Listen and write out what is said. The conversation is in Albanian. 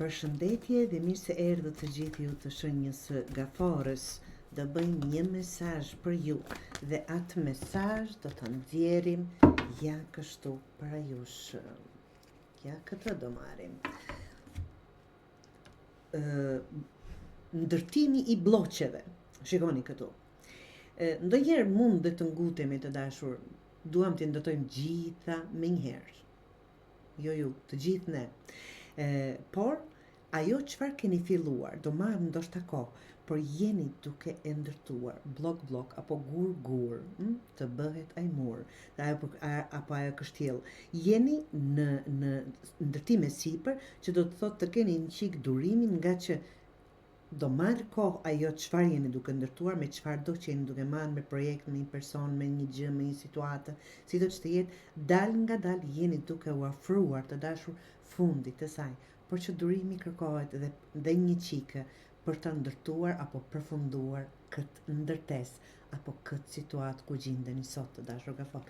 Përshëndetje dhe mirë se erdhët të gjithë ju të shenjës Gaforës. Do bëjmë një mesazh për ju dhe atë mesazh do të nxjerrim ja kështu para jush. Ja këtë do marrim. Ndërtimi i bloqeve. Shikoni këtu. Ndonjëherë mund dhe të ngutemi të dashur. Duam të ndërtojmë gjitha me njëherë. Jo ju, të gjithë ne. Por ajo çfarë keni filluar do marrë ndoshta kohë, por jeni duke e ndërtuar blok apo gur të bëhet ai mur, apo ajo kështjell. Jeni në ndërtim e sipër, që do të thotë të keni një çik durimin, nga që do marrë kohë ajo çfarë jeni duke ndërtuar, me çfarë do që jeni duke marrë, me projekt, me një person, me një gjë, me një situatë, si do që të jetë, dal nga dal jeni duke u afruar të dashur fundit të saj, por që durimi kërkohet dhe një çikë për të ndërtuar apo përfunduar këtë ndërtesë apo këtë situatë ku gjendeni sot të dashur Gafor.